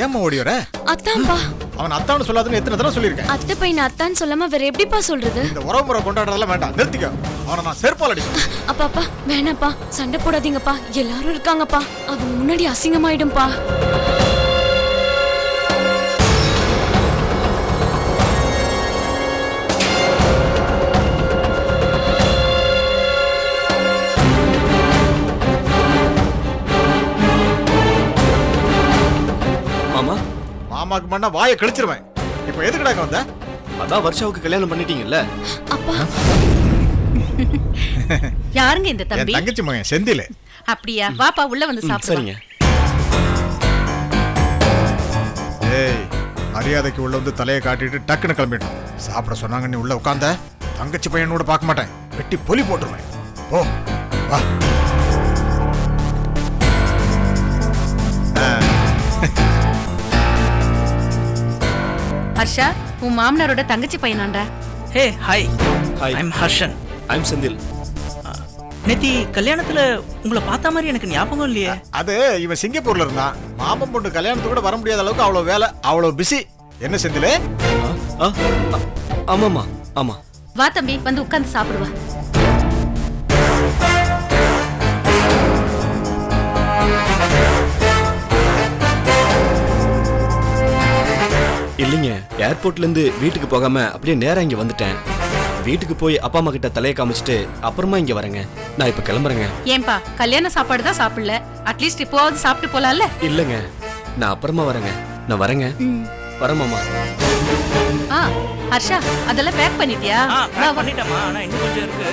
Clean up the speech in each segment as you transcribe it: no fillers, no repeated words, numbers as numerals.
ஏமா ஓடி வர? அத்தான்பா. அவன் அத்தான்னு சொல்லாதுன்னு எத்தனை தடவை சொல்லியிருக்கேன். அத்தை பையன் அத்தான்னு சொல்லாம வேற எப்படிப்பா சொல்றது? இந்த உறவு முறை கொண்டாடுறதெல்லாம் வேண்டாம், நிறுத்திக்க. அவனை நான் செருப்பால் அடிப்பேன். அப்பா வேணாப்பா, சண்டை போடாதீங்கப்பா, எல்லாரும் இருக்காங்கப்பா, அவங்க முன்னாடி அசிங்கமாயிடும்பா. மாமாக்கு பண்ணா வாயை கிழிச்சிருவேன். இப்ப எதுக்குடா வந்த? அதான் வர்ஷாவுக்கு கல்யாணம் பண்ணிட்டீங்கல்ல. அப்பா யாருங்க இந்த தம்பி? தங்கச்சி மகன் செந்தில். அப்படியா? வாப்பா உள்ள வந்து சாப்பிடு. சரிங்க. ஏய், மரியாதைக்கு உள்ள வந்து தலையை காட்டிட்டு டக்குன்னு கிளம்பிட்டோம். சாப்பிட சொன்னாங்க, நீ உள்ள உட்கார்ந்த தங்கச்சி பையனோட பார்க்க மாட்டேன், வெட்டி பொலி போட்டுருவேன். ஓ வா. ஹர்ஷா, உன் மாமனாரோட தங்கச்சி பையனாண்டா. Hey hi. Hi. I'm Harshan. I'm Senthil. நேத்தி கல்யாணத்துல உங்களை பார்த்த மாதிரி எனக்கு ஞாபகம் இல்லையே. அது இவன் சிங்கப்பூர்ல இருந்தான். மாமன் பொண்ணு கல்யாணத்துக்கு கூட வர முடியாத அளவுக்கு அவ்வளவு வேலை, அவ்வளவு பிஸி. என்ன செந்திலே? ஆமாமா ஆமா. வா தம்பி, வந்து உட்கார்ந்து சாப்பிடுவா. இல்லைங்க, ஏர்போர்ட்ல இருந்து வீட்டுக்கு போகாம அப்படியே நேரா இங்க வந்துட்டேன். வீட்டுக்கு போய் அப்பா அம்மா கிட்ட தலையை காமிச்சிட்டு அப்புறமா இங்க வரேங்க. நான் இப்ப கிளம்புறேங்க. ஏன்பா, கல்யாண சாப்பாடு தான் சாப்பிடல, அட்லீஸ்ட் இப்போவாவது சாப்பிட்டு போலாம்ல? இல்லங்க, நான் அப்புறமா வரேங்க. நான் வரேங்க. வரேன் மாமா. ஹர்ஷா, அதெல்லாம் பேக் பண்ணிட்டியா? பண்ணிட்டேமா, ஆனா இன்னும் கொஞ்சம் இருக்கு.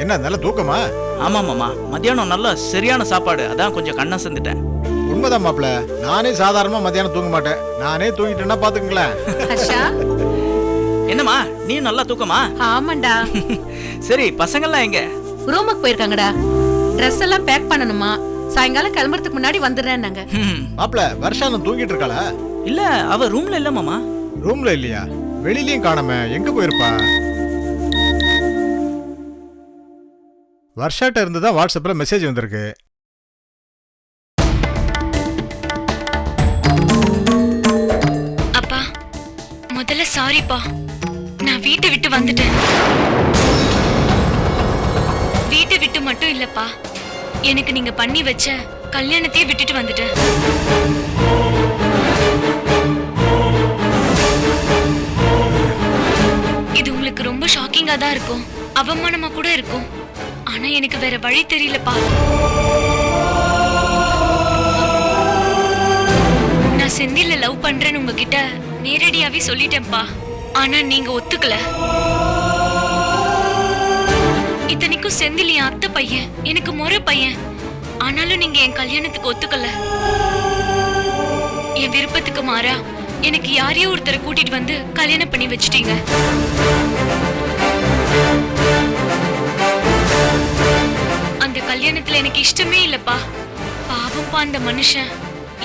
என்ன நல்ல தூக்கமா? ஆமா மாமா, மத்தியானம் நல்ல சரியான சாப்பாடு, அதான் கொஞ்சம் கண்ணை செஞ்சுட்டேன். உண்மைதான் மாப்ள, நானே சாதாரணமா மத்தியானம் தூங்க மாட்டேன். நானே தூங்கிட்டேன்னா பாத்துங்களேன். ஹர்ஷா, என்னம்மா நீ நல்லா தூக்கமா? ஆமாண்டா. சரி, பசங்கள்லாம் எங்க? ரூமுக்கு போயிருக்காங்கடா. ட்ரெஸ் எல்லாம் பேக் பண்ணணுமா, சாயங்காலம் கிளம்புறதுக்கு முன்னாடி வந்துடுறேன். நாங்க மாப்ள, வர்ஷானம் தூங்கிட்டு இருக்காளா? இல்ல, அவ ரூம்ல இல்ல மாமா. ரூம்ல இல்லையா? வெளியிலயும் காணாம, எங்க போயிருப்பா? வர்ஷாட்ட இருந்து தான் வாட்ஸ்அப்ல மெசேஜ் வந்திருக்கு. அப்பா முதல்ல சாரிப்பா, நான் வீட்டை விட்டு வந்துட்டேன். வீட்டை விட்டு மட்டும் இல்லப்பா, எனக்கு நீங்க பண்ணி வச்ச கல்யாணத்தையே விட்டுட்டு வந்துட்டேன். இது உங்களுக்கு ரொம்ப ஷாக்கிங்கா தான் இருக்கும், அவமானமா கூட இருக்கும். ஆனா எனக்கு வேற வழி தெரியலப்பா. நான் செந்தில லவ் பண்றேன்னு உங்ககிட்ட நேரடியாவே சொல்லிட்டேன்ப்பா. ஆனா நீங்க ஒத்துக்கல. இத்தனைக்கும் செந்தில் என் அத்தை பையன், எனக்கு முறை பையன். ஆனாலும் நீங்க என் கல்யாணத்துக்கு ஒத்துக்கல. என் விருப்பத்துக்கு மாறா எனக்கு யாரையோ ஒருத்தரை கூட்டிட்டு வந்து கல்யாணம் பண்ணி வச்சுட்டீங்க. அந்த கல்யாணத்துல எனக்கு இஷ்டமே இல்லப்பா. பாவம்ப்பா அந்த மனுஷன்.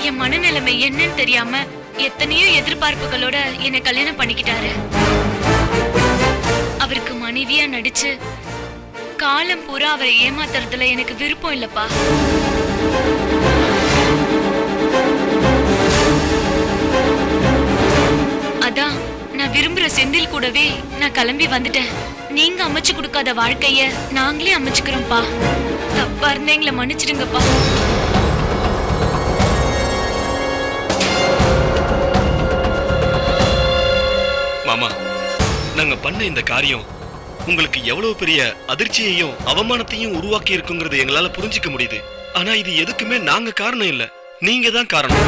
என் மனநிலைமை என்னன்னு தெரியாம எத்தனையோ எதிர்பார்ப்புகளோட என்னை கல்யாணம் பண்ணிக்கிட்டாரு. அவருக்கு மனைவியா நடிச்சு காலம் பூரா அவரை ஏமாத்துறதுல எனக்கு விருப்பம் இல்லப்பா. அதான் நான் விரும்புற செந்தில் கூடவே நான் கிளம்பி வந்துட்டேன். நீங்க அமைச்சு கொடுக்காத வாழ்க்கைய நாங்களே அமைச்சுக்கிறோம்ப்பா. தப்பா இருந்தா எங்களை மன்னிச்சிடுங்கப்பா. மாமா, நாங்க பண்ண இந்த காரியம் உங்களுக்கு எவ்வளவு பெரிய அதிர்ச்சியையும் அவமானத்தையும் உருவாக்கி இருக்குங்கிறது எங்களால புரிஞ்சிக்க முடியுது. ஆனா இது எதுக்குமே நாங்க காரணம் இல்ல, நீங்க தான் காரணம்.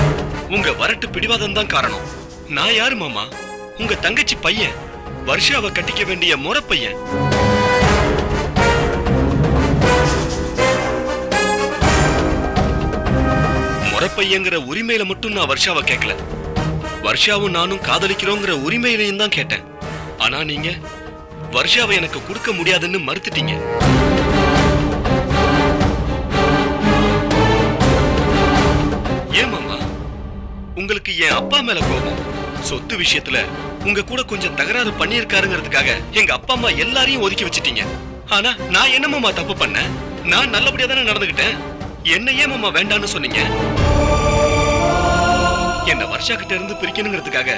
உங்க வரட்டு பிடிவாதம் தான் காரணம். நான் யாரு மாமா? உங்க தங்கச்சி பையன், வர்ஷாவை கட்டிக்க வேண்டிய முறை பையன். முறை பையங்கிற உரிமையில மட்டும் நான் வர்ஷாவை கேட்கல, வர்ஷாவும் நானும் காதலிக்கிறோங்கிற உரிமையிலையும் தான் கேட்டேன். ஆனா நீங்க வர்ஷாவை எனக்கு கொடுக்க முடியாதுன்னு மறுத்துட்டீங்க. ஏன் மாமா உங்களுக்கு என் அப்பா மேல கோபம்? சொத்து விஷயத்துல உங்க கூட கொஞ்சம் தகராறு பண்ணியிருக்காருங்கிறதுக்காக எங்க அப்பா அம்மா எல்லாரையும் ஒதுக்கி வச்சிட்டீங்க. ஆனா நான் என்ன மாமா தப்பு பண்ணேன்? நான் நல்லபடியா தானே நடந்துகிட்டேன். என்ன ஏன் மாமா வேண்டான்னு சொன்னீங்க? என்ன வர்ஷா கிட்ட இருந்து பிரிக்கணுங்கிறதுக்காக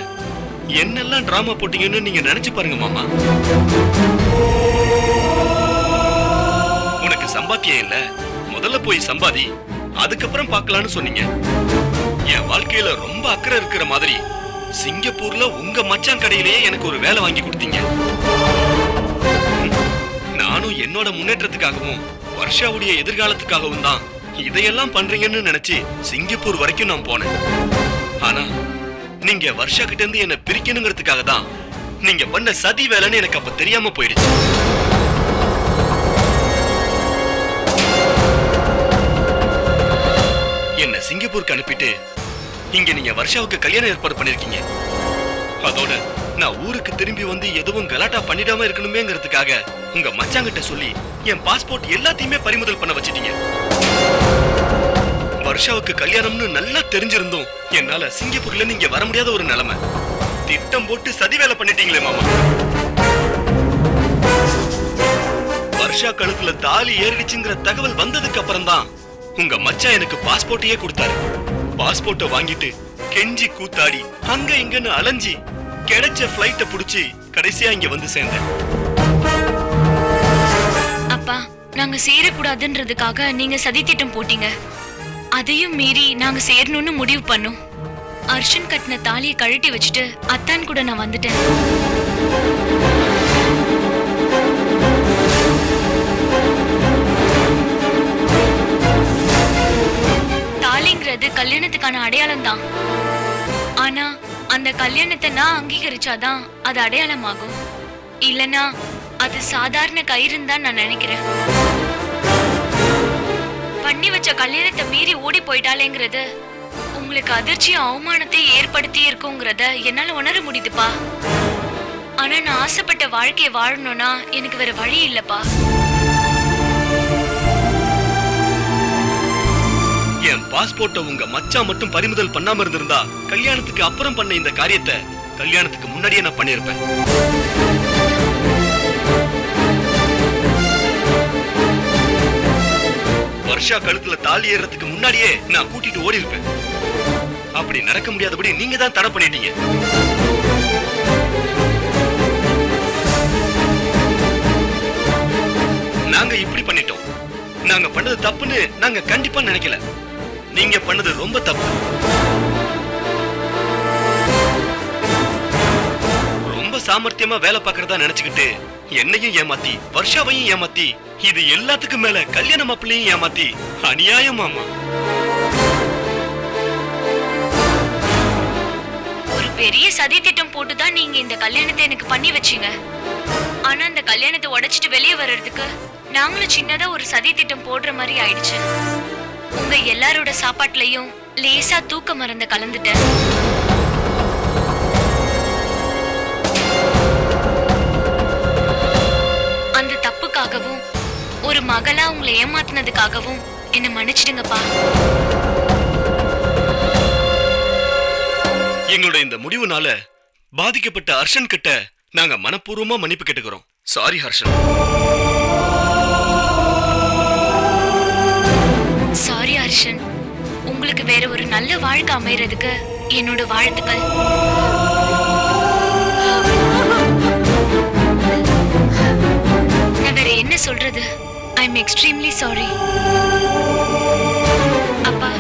என்னெல்லாம் டிராமா போட்டீங்கன்னு நீங்க நினைச்சு பாருங்க மாமா. உனக்கு சம்பாத்தியம் இல்ல, முதல்ல போய் சம்பாதி, அதுக்கப்புறம் பார்க்கலான்னு சொன்னீங்க. என் வாழ்க்கையில ரொம்ப அக்கறை இருக்கிற மாதிரி சிங்கப்பூர்ல உங்க மச்சான் கடையிலேயே எனக்கு ஒரு வேலை வாங்கி கொடுத்தீங்க. நானும் என்னோட முன்னேற்றத்துக்காகவும் வர்ஷாவுடைய எதிர்காலத்துக்காகவும் தான் இதையெல்லாம் பண்றீங்கன்னு நினைச்சு சிங்கப்பூர் வரைக்கும் நான் போனேன். ஆனா நீங்க வர்ஷா கிட்ட இருந்து என்ன பிரிக்கணுங்கிறதுக்காக தான் நீங்க பண்ண சதி வேலைன்னு எனக்கு அப்ப தெரியாம போயிடுச்சு. என்ன சிங்கப்பூருக்கு அனுப்பிட்டு இங்க நீங்க வர்ஷாவுக்கு கல்யாணம் ஏற்பாடு பண்ணிருக்கீங்க. அதோட நான் ஊருக்கு திரும்பி வந்து எதுவும் கலாட்டா பண்ணிடாம இருக்கணுமேங்கிறதுக்காக உங்க மச்சாங்கிட்ட சொல்லி என் பாஸ்போர்ட் எல்லாத்தையுமே பறிமுதல் பண்ண வச்சிட்டீங்க. வர்ஷாவுக்கு கல்யாணம்னு நல்லா தெரிஞ்சிருந்தோம் என்னால சிங்கப்பூர்ல நீங்க வர முடியாத ஒரு நிலைமை. திட்டம் போட்டு சதி வேலை பண்ணிட்டீங்களே மாமா. வர்ஷா கழுத்துல தாலி ஏறிடுச்சுங்கிற தகவல் வந்ததுக்கு அப்புறம் தான் உங்க மச்சான் எனக்கு பாஸ்போர்ட்டையே கொடுத்தாரு. பாஸ்போர்ட்டை வாங்கிட்டு கெஞ்சி கூத்தாடி அங்க இங்கன்னு அலைஞ்சி கிடைச்ச பிளைட்ட புடிச்சு கடைசியா இங்க வந்து சேர்ந்தேன். அப்பா, நாங்க சேரக்கூடாதுன்றதுக்காக நீங்க சதி திட்டம் போட்டீங்க. அதையும் மீறி நாங்க சேரணும்னு முடிவு பண்ணோம். அர்ஷன் கட்டின தாலியை கழட்டி வச்சுட்டு அத்தான் கூட நான் வந்துட்டேன். தாலிங்கிறது கல்யாணத்துக்கான அடையாளம் தான். ஆனா அந்த கல்யாணத்தை நான் அங்கீகரிச்சாதான் அது அடையாளமாகும். இல்லனா அது சாதாரண கயிறுன்னு தான் நான் நினைக்கிறேன். பண்ணி வச்ச கல்யாணத்தை மீறி ஓடி போயிட்டாலேங்கிறது உங்களுக்கு அதிர்ச்சியும் அவமானத்தை ஏற்படுத்தி இருக்குங்கிறத என்னால உணர முடியுதுப்பா. ஆனா நான் ஆசைப்பட்ட வாழ்க்கையை வாழணும்னா எனக்கு வேற வழி இல்லப்பா. என் பாஸ்போர்ட்டை உங்க மச்சான் மட்டும் பறிமுதல் பண்ணாம இருந்திருந்தா கல்யாணத்துக்கு அப்புறம் பண்ண இந்த காரியத்தை கல்யாணத்துக்கு முன்னாடியே நான் பண்ணிருப்பேன். வர்ஷா கழுத்துல தாலி ஏறதுக்கு முன்னாடியே நான் கூட்டிட்டு ஓடி இருப்பேன். அப்படி நடக்க முடியாதபடி நீங்க தான் தடை பண்ணிட்டீங்க. நாங்க இப்படி பண்ணிட்டோம். நாங்க பண்ணது தப்புன்னு நாங்க கண்டிப்பா நினைக்கல. நீங்க பண்ணது ரொம்ப தப்பு. ரொம்ப சாமர்த்தியமா வேலை பார்க்கறதா நினைச்சுக்கிட்டு என்னையும் ஏமாத்தி வர்ஷாவையும் ஏமாத்தி இது எல்லாத்துக்கும் மேல கல்யாண மாப்பிள்ளையும் ஏமாத்தி அநியாயம் மாமா. ஒரு பெரிய சதி திட்டம் போட்டுதான் நீங்க இந்த கல்யாணத்தை எனக்கு பண்ணி வச்சீங்க. ஆனா அந்த கல்யாணத்தை உடைச்சிட்டு வெளியே வர்றதுக்கு நாங்களும் சின்னதா ஒரு சதி திட்டம் போடுற மாதிரி ஆயிடுச்சு. உங்க எல்லாரோட சாப்பாட்டுலயும் லேசா தூக்க மருந்த கலந்துட்டேன். அந்த தப்புக்காகவும் ஒரு மகளா உங்களை ஏமாத்தினதுக்காகவும் என்ன மன்னிச்சிடுங்கப்பா. எங்களோட இந்த முடிவுனால பாதிக்கப்பட்ட ஹர்ஷன் கிட்ட நாங்க மனப்பூர்வமா மன்னிப்பு கேட்டுக்கிறோம். சாரி ஹர்ஷன். சாரி ஹர்ஷன். உங்களுக்கு வேற ஒரு நல்ல வாழ்க்கை அமையறதுக்கு என்னோட வாழ்த்துக்கள். நான் வேற என்ன சொல்றது? I am extremely sorry. அப்பா,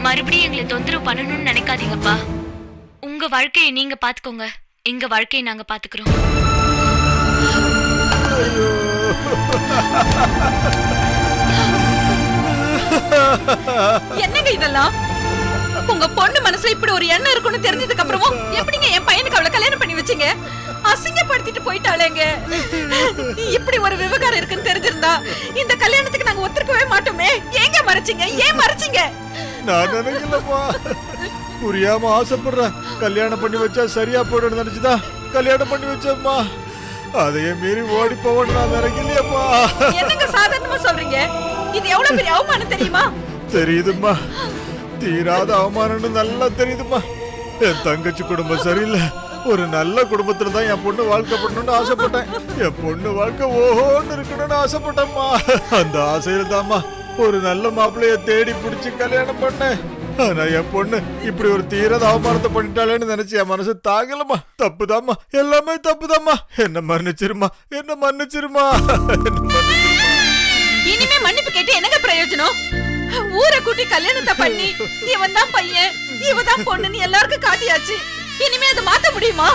மறுபடியும் எங்களை தொந்தரவு பண்ணணும்னு நினைக்காதீங்கப்பா. உங்க வாழ்க்கையை நீங்க பாத்துக்கோங்க, எங்க வாழ்க்கையை நாங்க பாத்துக்கிறோம். என்னங்க இதெல்லாம்? உங்க பொண்ணு மனசுல இப்படி ஒரு எண்ணம் இருக்குன்னு தெரிஞ்சதுக்கு அப்புறமும் எப்படிங்க என் பையனுக்கு அவளை கல்யாணம் பண்ணி வச்சீங்க? அசிங்கப்படுத்திட்டு போயிட்டாளேங்க. இப்படி ஒரு விவகாரம் இருக்குன்னு தெரிஞ்சிருந்தா இந்த கல்யாணத்துக்கு நாங்க ஒத்துக்கவே மாட்டோமே. ஏங்க மறைச்சீங்க? ஏன் மறைச்சீங்க? நான் நினைக்கலப்பா. புரியாம ஆசைப்படுறேன். கல்யாணம் பண்ணி வச்சா சரியா போயிடும் நினைச்சுதான் கல்யாணம் பண்ணி வச்சேம்மா. அதையே மீறி ஓடி போவன்னு நான் நினைக்கலையம்மா. என்னங்க சாதாரணமா சொல்றீங்க? இது எவ்வளவு பெரிய அவமானம் தெரியுமா? தெரியுதும்மா, தீராத அவமானம்னு நல்லா தெரியுதும்மா. என் தங்கச்சி குடும்பம் சரியில்லை. ஒரு நல்ல குடும்பத்துல தான் என் பொண்ணு வாழ்க்கை பண்ணணும்னு ஆசைப்பட்டேன். என் பொண்ணு வாழ்க்கை ஓஹோன்னு இருக்கணும்னு ஆசைப்பட்டேம்மா. அந்த ஆசையில தாம்மா ஒரு நல்ல மாப்பிள்ளைய தேடி பிடிச்சு கல்யாணம் பண்ணேன். ஆனா என் பொண்ணு இப்படி ஒரு தீராத அவமானத்தை பண்ணிட்டாளேன்னு நினைச்சு என் மனசு தாங்கலம்மா. தப்புதாம்மா, எல்லாமே தப்புதாம்மா. என்ன மன்னிச்சிருமா, என்ன மன்னிச்சிருமா, என்ன மன்னிச்சிருமா. இனிமே மன்னிப்பு கேட்டு என்னங்க பிரயோஜனம்? ஊரை கூட்டி கல்யாணத்தை பண்ணி இவன் தான் பையன் இவ தான் பொண்ணுன்னு எல்லாருக்கும் காட்டியாச்சு. இனிமே அதை மாத்த முடியுமா?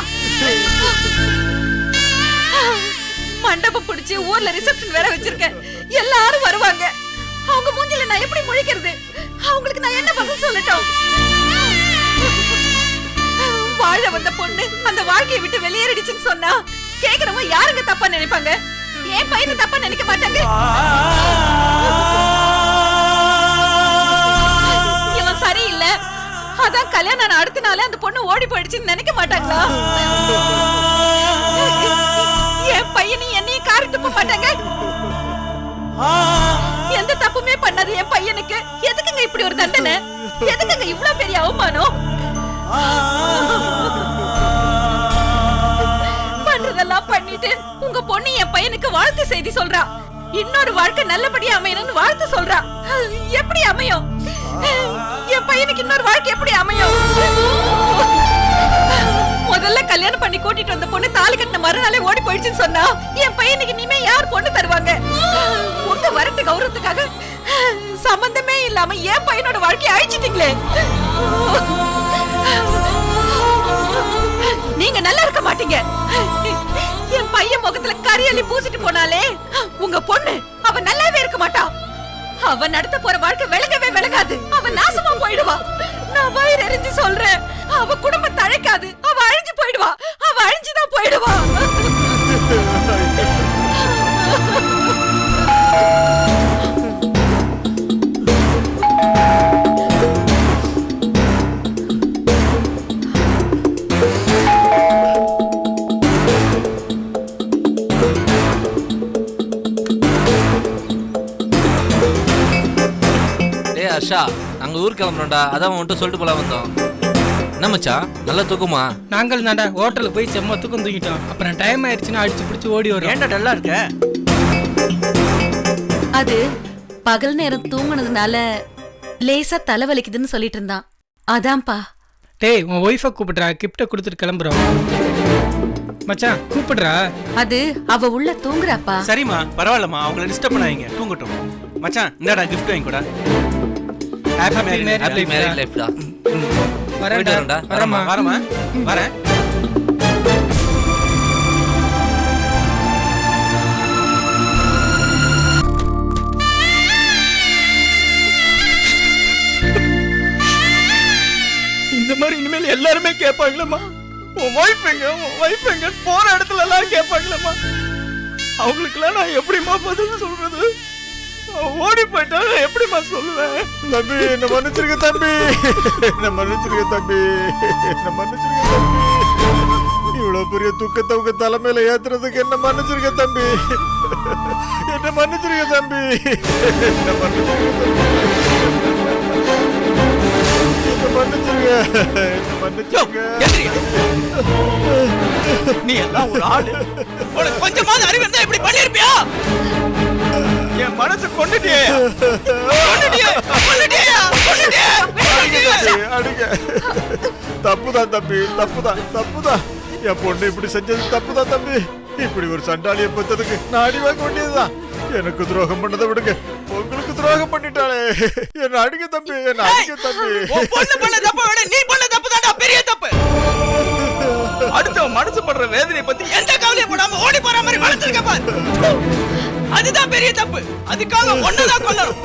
மண்டபம் பிடிச்சு ஊர்ல ரிசப்ஷன் வேற வச்சிருக்கேன். எல்லாரும் வருவாங்க. அவங்க மூஞ்சில நான் எப்படி முழிக்கிறது? அவங்களுக்கு நான் என்ன பதில் சொல்லட்டும்? வாழ வந்த பொண்ணு அந்த வாழ்க்கையை விட்டு வெளியேறிடுச்சுன்னு சொன்னா கேக்குறவங்க யாருங்க தப்பா நினைப்பாங்க? ஏன் பையனை தப்பா நினைக்க மாட்டாங்க? இவன் சரியில்லை, அதான் கல்யாணம் அடுத்த நாளே அந்த பொண்ணு ஓடி போயிடுச்சுன்னு நினைக்க மாட்டாங்களா? என் பையனை என்னையும் காரி துப்ப மாட்டாங்க? எந்த தப்புமே பண்ணாது என் பையனுக்கு எதுக்குங்க இப்படி ஒரு தண்டனை? எதுக்குங்க இவ்வளவு பெரிய அவமானம்? பண்றதெல்லாம் பண்ணிட்டு உங்க பொண்ணு என் பையனுக்கு வாழ்த்து செய்தி சொல்றா. இன்னொரு வாழ்க்கை நல்லபடியா அமையணும்னு வாழ்த்து சொல்றா. எப்படி அமையும்? என் பையனுக்கு இன்னொரு வாழ்க்கை எப்படி அமையும்? முதல்ல கல்யாணம் பண்ணி கூட்டிட்டு வந்த பொண்ணு தாலி கட்டின மறுநாளே ஓடி போயிடுச்சுன்னு சொன்னா என் பையனுக்கு இனிமே யார் பொண்ணு தருவாங்க? உங்க வரட்டு கௌரவத்துக்காக சம்பந்தமே இல்லாம என் பையனோட வாழ்க்கையை அழிச்சிட்டீங்களே. நீங்க நல்லா இருக்க மாட்டீங்க. என் பையன் முகத்துல கரியலி பூசிட்டு போனாலே உங்க பொண்ணு அவ நல்லாவே இருக்க மாட்டா. அவன் நடத்த போற வாழ்க்கை விளங்கவே விளங்காது. அவன் நாசமா போயிடுவா. நான் வயிறு எரிஞ்சு சொல்றேன். அவ குடும்பம் தழைக்காது. அவ அழிஞ்சு போயிடுவா. அவ அழிஞ்சுதான் போயிடுவா. ஹர்ஷா, நாங்க ஊர் கிளம்புறோம்டா. அதான் வந்துட்டு சொல்லிட்டு போலாம் வந்தோம். என்ன மச்சான், நல்லா தூக்குமா? நாங்கள் தாண்டா ஹோட்டலுக்கு போய் செம்ம தூக்கம் தூக்கிட்டோம். அப்புறம் டைம் ஆயிடுச்சுன்னா அடிச்சு பிடிச்சி ஓடி வரும். ஏன்டா டல்லா இருக்க? அது பகல் நேரம் தூங்குனதுனால லேசா தலைவலிக்குதுன்னு சொல்லிட்டு இருந்தான். அதான்ப்பா. டேய், உன் ஒய்ஃபை கூப்பிடுறா. கிப்ட கொடுத்துட்டு கிளம்புறோம். மச்சான் கூப்பிடுறா. அது அவ உள்ள தூங்குறாப்பா. சரிம்மா, பரவாயில்லம்மா, அவங்கள டிஸ்டர்ப் பண்ணாதீங்க, தூங்கட்டும். மச்சான் இந்தாடா கிஃப்ட் வாங்கி கூட. ஹாப்பி மேரிட் லைஃப்டா. வரேன்டா. வரமா வரேன். இந்த மாதிரி இனிமேல் எல்லாருமே கேட்பாங்களேம்மா, உன் வைஃப் எங்க போற இடத்துல எல்லாம் கேட்பாங்களேம்மா. அவங்களுக்குலாம் நான் எப்படிமா பதில் சொல்றது? ஓடி போயிட்டாலும் எப்படிமா சொல்லுவேன்? தம்பி என்ன மன்னிச்சிருக்க தம்பி, என்ன மன்னிச்சிருக்க தம்பி, என்ன மன்னிச்சிருக்க தம்பி. இவ்வளவு பெரிய துக்கத்தை உங்க தலைமையில ஏத்துறதுக்கு என்ன மன்னிச்சிருக்க தம்பி, என்ன மன்னிச்சிருக்க தம்பி, என்ன மன்னிச்சிருக்க நீ எல்லாம் ஒரு ஆளு. உனக்கு கொஞ்சமாவது அறிவு இருந்தா இப்படி பண்ணிருப்பியா? என் மனசு கொண்டுட்டியே. தப்புதான் தம்பி, தப்புதான். என் பொண்ணு இப்படி செஞ்சது தப்புதான் தம்பி. இப்படி ஒரு சண்டாளியை பத்ததுக்கு நான் அடி வாங்க வேண்டியதுதான். எனக்கு துரோகம் பண்ணதை விடுங்க, உங்களுக்கு துரோகம் பண்ணிட்டாளே. என்ன அடிக்க தம்பி, என்ன அடிக்க தம்பி. நீ பண்ண தப்பு தான்டா பெரிய தப்பு. அடுத்த மனசு படுற வேதனை பத்தி எந்த கவலையும் படாம ஓடி போற மாதிரி வளர்த்துருக்க பாரு. அதுதான் பெரிய தப்பு. அதுக்காக ஒன்னதான் கொல்லணும்.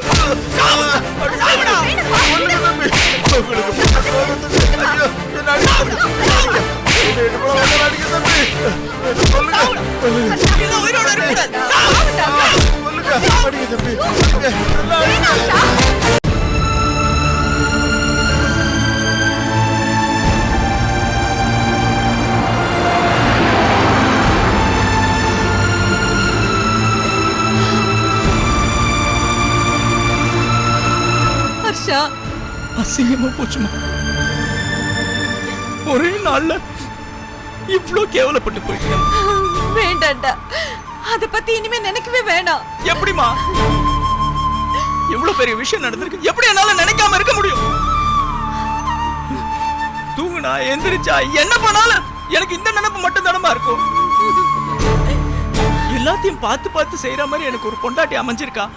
உயிரோட அசிங்கமா போச்சுமா. ஒரே நாள்ல இவ்ளோ கேவலப்பட்டு போயிட்டேன். வேண்டாம்டா, அத பத்தி இனிமே நினைக்கவே வேணாம். எப்படிமா? எவ்வளவு பெரிய விஷயம் நடந்திருக்கு, எப்படி என்னால நினைக்காம இருக்க முடியும்? தூங்குனா எந்திரிச்சா என்ன பண்ணாலும் எனக்கு இந்த நினைப்பு மட்டும் தானமா இருக்கும். எல்லாத்தையும் பார்த்து பார்த்து செய்யற மாதிரி எனக்கு ஒரு பொண்டாட்டி அமைஞ்சிருக்கா.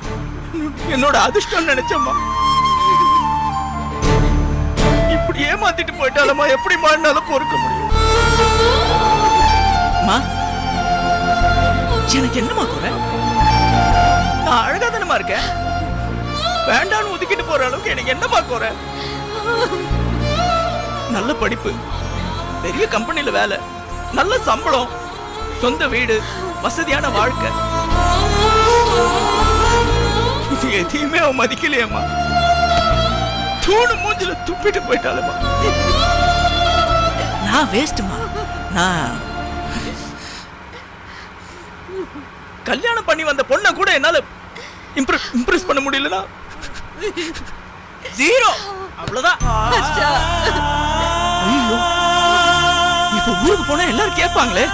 என்னோட அதிர்ஷ்டம் நினைச்சம்மா. இப்படி ஏமாத்திட்டு போயிட்டாலமா எப்படி மாறினாலும் பொறுக்க முடியும்? எனக்கு என்னமா குறை? நான் அழகா தானமா இருக்கேன். வேண்டான்னு ஒதுக்கிட்டு போற அளவுக்கு எனக்கு என்னமா குறை? நல்ல படிப்பு, பெரிய கம்பெனில வேலை, நல்ல சம்பளம், சொந்த வீடு, வசதியான வாழ்க்கை. இது எதையுமே அவன் மதிக்கலையம்மா. தூணு மூஞ்சில துப்பிட்டு போயிட்டாலுமா. நான் வேஸ்ட்மா. நான் கல்யாணம் பண்ணி வந்த பொண்ணை கூட என்னால இம்ப்ரெஸ் பண்ண முடியலனா ஜீரோ. அவ்வளவுதான். ஐயோ, இப்ப ஊருக்கு போனா எல்லாரும் கேட்பாங்களே,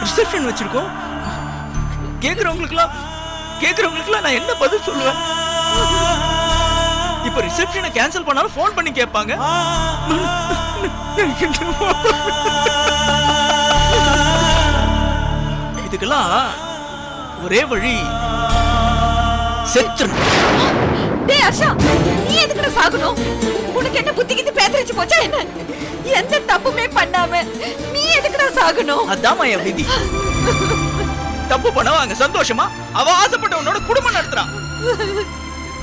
ரிசப்ஷன் வச்சிருக்கோம், கேக்குறவங்களுக்குலாம் நான் என்ன பதில் சொல்லுவேன்? இப்ப ரிசப்ஷனை கேன்சல் பண்ணாலும் ஃபோன் பண்ணி கேட்பாங்க. இதுக்கெல்லாம் ஒரே வழி, செத்துறணும். டேய் ஆஷா, நீ எதுக்குடா சாகணும்? உனக்கு என்ன புத்தி கித்தி பேதறிச்சு போச்சா என்ன? எந்த தப்புமே பண்ணாம நீ எதுக்குடா சாகணும்? அதாம்மா என் விதி. தப்பு பண்ணவ அங்க சந்தோஷமா அவ ஆசைப்பட்டவனோட குடும்பம் நடத்துறான்.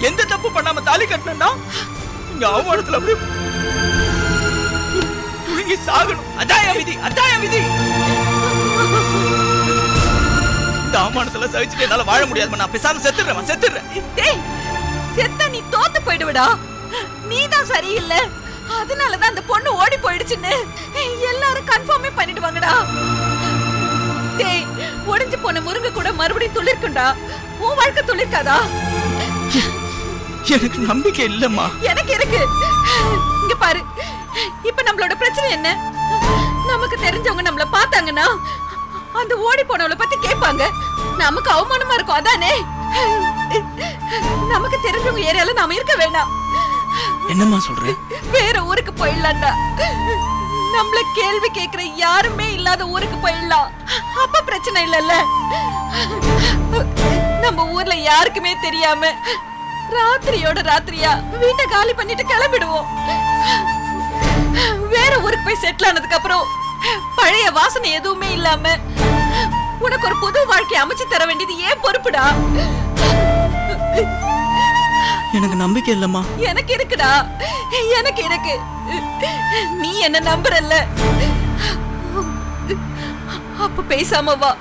எந்த தப்பு பண்ணாம தாலி கட்டினா இங்க அவமானத்துல அப்படியே புழுங்கி சாகணும். அதான் என் விதி, அதான் என் விதி. இந்த அவமானத்துல சகிச்சுட்டு என்னால வாழ முடியாது. நான் பேசாம செத்துடுறேன். டேய், செத்தா நீ தோத்து போயிடுவடா. நீதான் சரியில்லை, அதனாலதான் அந்த பொண்ணு ஓடி போயிடுச்சுன்னு எல்லாரும் கன்ஃபார்மே பண்ணிடுவாங்கடா. டேய், ஒடிஞ்சு போன முருங்கை கூட மறுபடியும் துளிர்க்கும்டா. உன் வாழ்க்கை துளிர்க்காதா? எனக்கு நம்பிக்கை இல்லம்மா. எனக்கு இருக்கு. இங்க பாரு, இப்ப நம்மளோட பிரச்சனை என்ன? நமக்கு தெரிஞ்சவங்க நம்மள பார்த்தாங்கன்னா அந்த ஓடி போனவளை பத்தி கேட்பாங்க. நமக்கு அவமானமா இருக்கும், அதானே? நமக்கு தெரிஞ்சவங்க ஏரியால நாம இருக்க வேண்டாம். என்னம்மா சொல்ற? வேற ஊருக்கு போயிடலாம்டா. நம்மள கேள்வி கேக்குற யாருமே இல்லாத ஊருக்கு போயிடலாம். அப்ப பிரச்சனை இல்லல்ல. நம்ம ஊர்ல யாருக்குமே தெரியாம ராத்திரியோட ராத்திரியா வீட்டை காலி பண்ணிட்டு கிளம்பிடுவோம். வேற ஊருக்கு போய் செட்டில் ஆனதுக்கு அப்புறம் பழைய வாசனை எதுவுமே இல்லாம உனக்கு ஒரு புது வாழ்க்கை அமைச்சு தர வேண்டியது ஏன் பொறுப்புடா? எனக்கு நம்பிக்கை இல்லம்மா. எனக்கு இருக்குடா, எனக்கு இருக்கு. நீ என்ன நம்புறல்ல, அப்ப பேசாம வா.